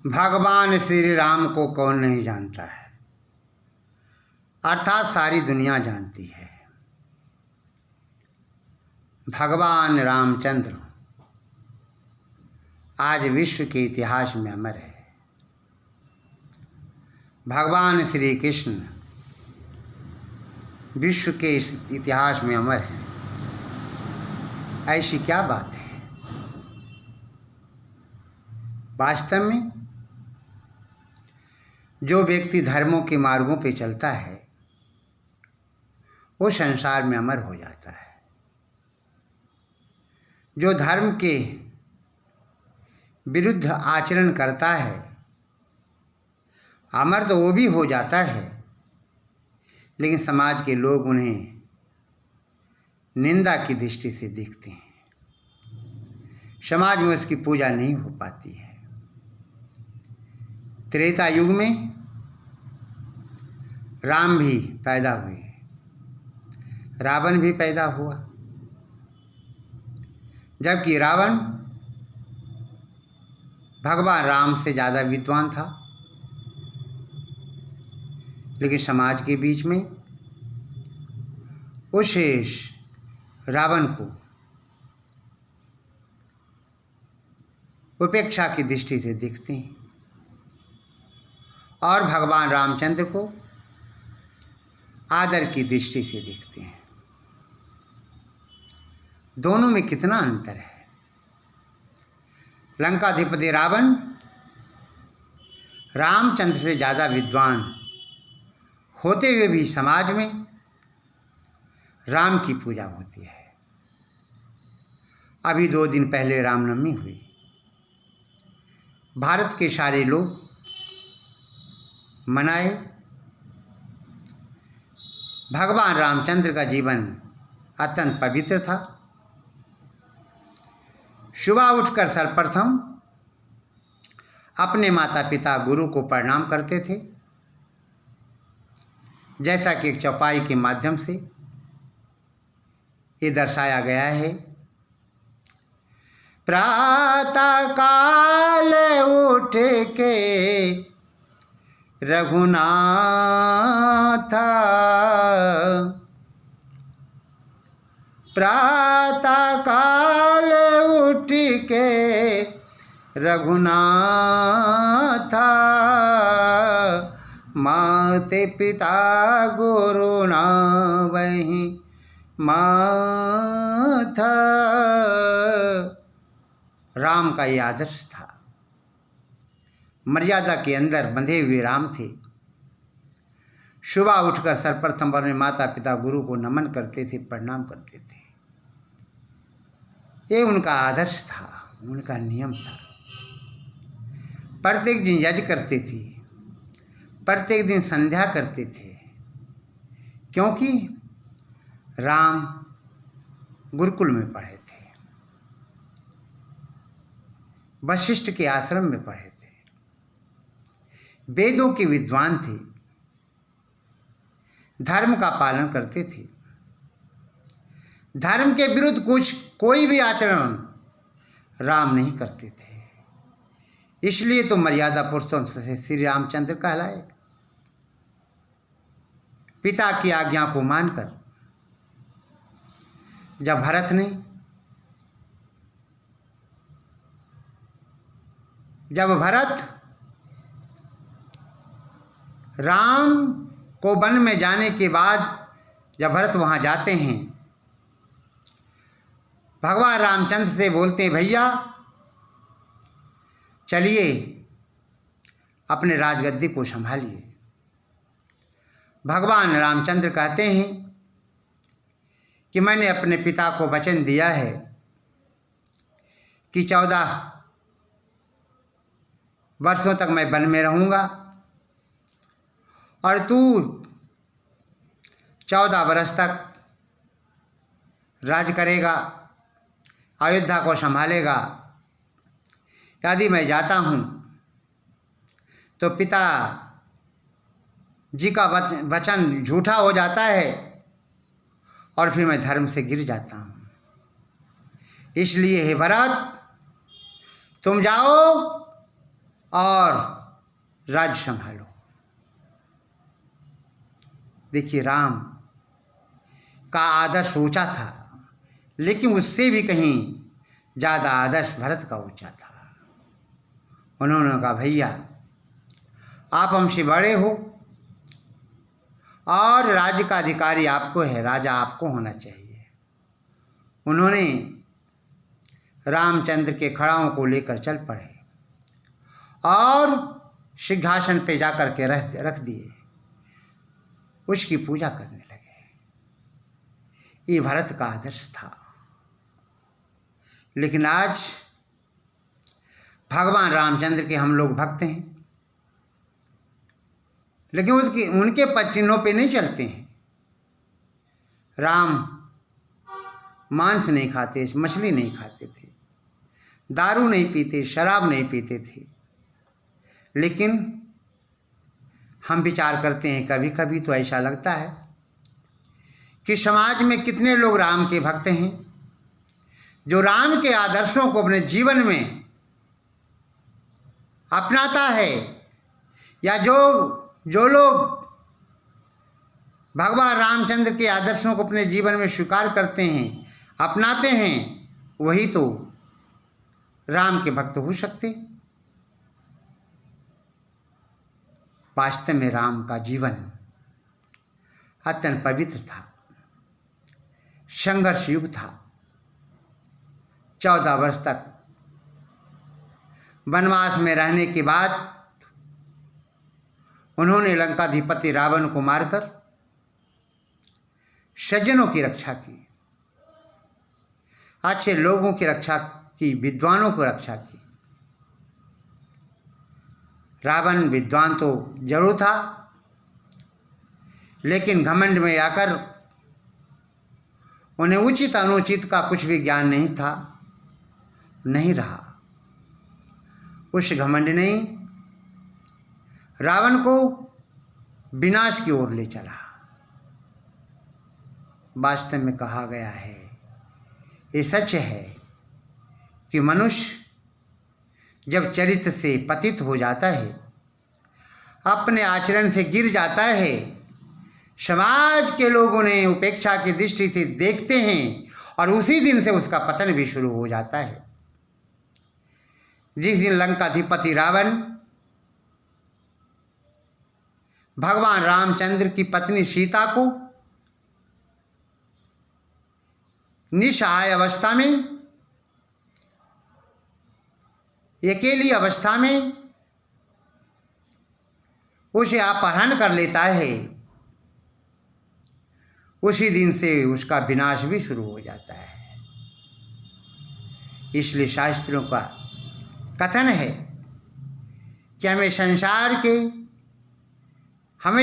भगवान श्री राम को कौन नहीं जानता है, अर्थात सारी दुनिया जानती है। भगवान रामचंद्र आज विश्व के इतिहास में अमर है। भगवान श्री कृष्ण विश्व के इतिहास में अमर है। ऐसी क्या बात है। वास्तव में जो व्यक्ति धर्मों के मार्गों पे चलता है वो संसार में अमर हो जाता है। जो धर्म के विरुद्ध आचरण करता है अमर तो वो भी हो जाता है, लेकिन समाज के लोग उन्हें निंदा की दृष्टि से देखते हैं। समाज में उसकी पूजा नहीं हो पाती है। त्रेता युग में राम भी पैदा हुए, रावण भी पैदा हुआ। जबकि रावण भगवान राम से ज़्यादा विद्वान था, लेकिन समाज के बीच में उस रावण को उपेक्षा की दृष्टि से देखते हैं और भगवान रामचंद्र को आदर की दृष्टि से देखते हैं। दोनों में कितना अंतर है। लंकाधिपति रावण रामचंद्र से ज़्यादा विद्वान होते हुए भी समाज में राम की पूजा होती है। अभी 2 दिन पहले रामनवमी हुई। भारत के सारे लोग मनाए। भगवान रामचंद्र का जीवन अत्यंत पवित्र था। सुबह उठकर सर्वप्रथम अपने माता पिता गुरु को प्रणाम करते थे, जैसा कि एक चौपाई के माध्यम से ये दर्शाया गया है। प्रातः काल उठ के रघुनाथ, प्रातः काल उठ के रघुनाथ, माते पिता गुरु नावहि माथ। राम का ये आदर्श था। मर्यादा के अंदर बंधे हुए राम थे। सुबह उठकर सर्वप्रथम अपने माता पिता गुरु को नमन करते थे, प्रणाम करते थे। ये उनका आदर्श था, उनका नियम था। प्रत्येक दिन यज्ञ करते थे, प्रत्येक दिन संध्या करते थे, क्योंकि राम गुरुकुल में पढ़े थे, वशिष्ठ के आश्रम में पढ़े थे, वेदों के विद्वान थे, धर्म का पालन करते थे। धर्म के विरुद्ध कोई भी आचरण राम नहीं करते थे। इसलिए तो मर्यादा पुरुषों से श्री रामचंद्र कहलाए। पिता की आज्ञा को मानकर जब भरत राम को वन में जाने के बाद जब भरत वहाँ जाते हैं, भगवान रामचंद्र से बोलते हैं, भैया चलिए अपने राजगद्दी को संभालिए। भगवान रामचंद्र कहते हैं कि मैंने अपने पिता को वचन दिया है कि 14 वर्षों तक मैं वन में रहूँगा और तू 14 वर्ष तक राज करेगा, अयोध्या को संभालेगा। यदि मैं जाता हूँ तो पिता जी का वचन झूठा हो जाता है और फिर मैं धर्म से गिर जाता हूँ। इसलिए हे भरत, तुम जाओ और राज्य संभालो। देखिए, राम का आदर्श ऊंचा था, लेकिन उससे भी कहीं ज़्यादा आदर्श भरत का ऊंचा था। उन्होंने कहा, भैया आप हमसे बड़े हो और राज्य का अधिकारी आपको है, राजा आपको होना चाहिए। उन्होंने रामचंद्र के खड़ाओं को लेकर चल पड़े और सिंहासन पे जाकर के रख दिए, उसकी पूजा करने लगे। ये भरत का आदर्श था। लेकिन आज भगवान रामचंद्र के हम लोग भक्त हैं, लेकिन उनके पद चिन्हों पे नहीं चलते हैं। राम मांस नहीं खाते, मछली नहीं खाते थे, दारू नहीं पीते, शराब नहीं पीते थे। लेकिन हम विचार करते हैं, कभी कभी तो ऐसा लगता है कि समाज में कितने लोग राम के भक्त हैं, जो राम के आदर्शों को अपने जीवन में अपनाता है, या जो लोग भगवान रामचंद्र के आदर्शों को अपने जीवन में स्वीकार करते हैं, अपनाते हैं, वही तो राम के भक्त हो सकते। वास्तव में राम का जीवन अत्यंत पवित्र था, संघर्ष युग था। 14 वर्ष तक वनवास में रहने के बाद उन्होंने लंकाधिपति रावण को मारकर सज्जनों की रक्षा की, अच्छे लोगों की रक्षा की, विद्वानों की रक्षा की। रावण विद्वान तो जरूर था, लेकिन घमंड में आकर उन्हें उचित अनुचित का कुछ भी ज्ञान नहीं था, नहीं रहा। उस घमंड ने रावण को विनाश की ओर ले चला। वास्तव में कहा गया है, ये सच है कि मनुष्य जब चरित्र से पतित हो जाता है, अपने आचरण से गिर जाता है, समाज के लोग उन्हें उपेक्षा की दृष्टि से देखते हैं और उसी दिन से उसका पतन भी शुरू हो जाता है। जिस दिन लंकाधिपति रावण भगवान रामचंद्र की पत्नी सीता को निसहाय अवस्था में, अकेली अवस्था में उसे अपहरण कर लेता है, उसी दिन से उसका विनाश भी शुरू हो जाता है। इसलिए शास्त्रों का कथन है कि हमें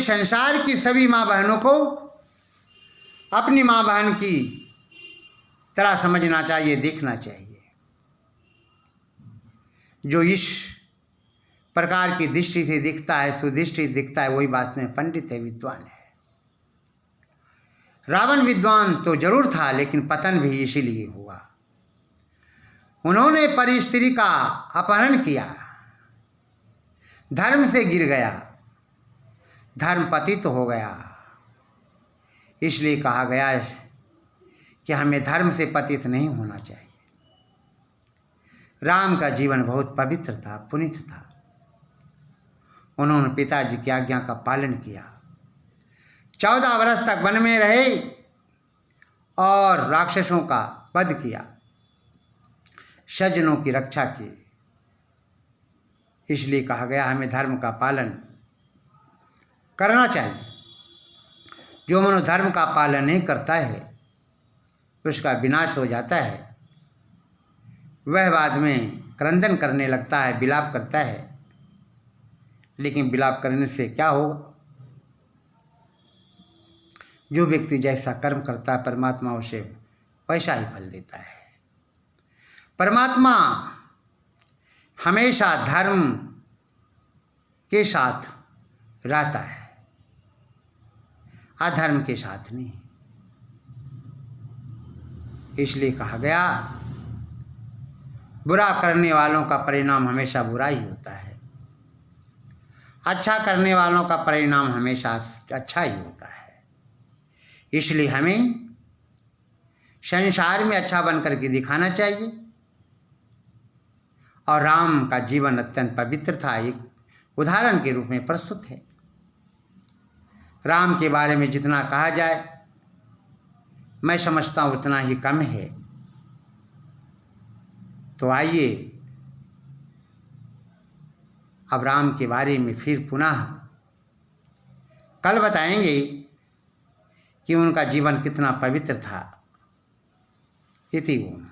संसार की सभी माँ बहनों को अपनी माँ बहन की तरह समझना चाहिए, देखना चाहिए। जो इस प्रकार की दृष्टि से दिखता है, सुदृष्टि दिखता है, वही वास्तव में पंडित है, विद्वान है। रावण विद्वान तो जरूर था, लेकिन पतन भी इसीलिए हुआ। उन्होंने परी स्त्री का अपहरण किया, धर्म से गिर गया, धर्म पतित हो गया। इसलिए कहा गया कि हमें धर्म से पतित नहीं होना चाहिए। राम का जीवन बहुत पवित्र था, पुनीत था। उन्होंने पिताजी की आज्ञा का पालन किया, 14 वर्ष तक वन में रहे और राक्षसों का वध किया, सज्जनों की रक्षा की। इसलिए कहा गया हमें धर्म का पालन करना चाहिए। जो मनुष्य धर्म का पालन नहीं करता है, उसका विनाश हो जाता है। वह बाद में क्रंदन करने लगता है, विलाप करता है। लेकिन विलाप करने से क्या होगा? जो व्यक्ति जैसा कर्म करता है, परमात्मा उसे वैसा ही फल देता है। परमात्मा हमेशा धर्म के साथ रहता है, अधर्म के साथ नहीं। इसलिए कहा गया बुरा करने वालों का परिणाम हमेशा बुरा ही होता है। अच्छा करने वालों का परिणाम हमेशा अच्छा ही होता है। इसलिए हमें संसार में अच्छा बन करके दिखाना चाहिए। और राम का जीवन अत्यंत पवित्र था, एक उदाहरण के रूप में प्रस्तुत है। राम के बारे में जितना कहा जाए मैं समझता हूँ उतना ही कम है। तो आइए अब राम के बारे में फिर पुनः कल बताएंगे कि उनका जीवन कितना पवित्र था। इति ओम।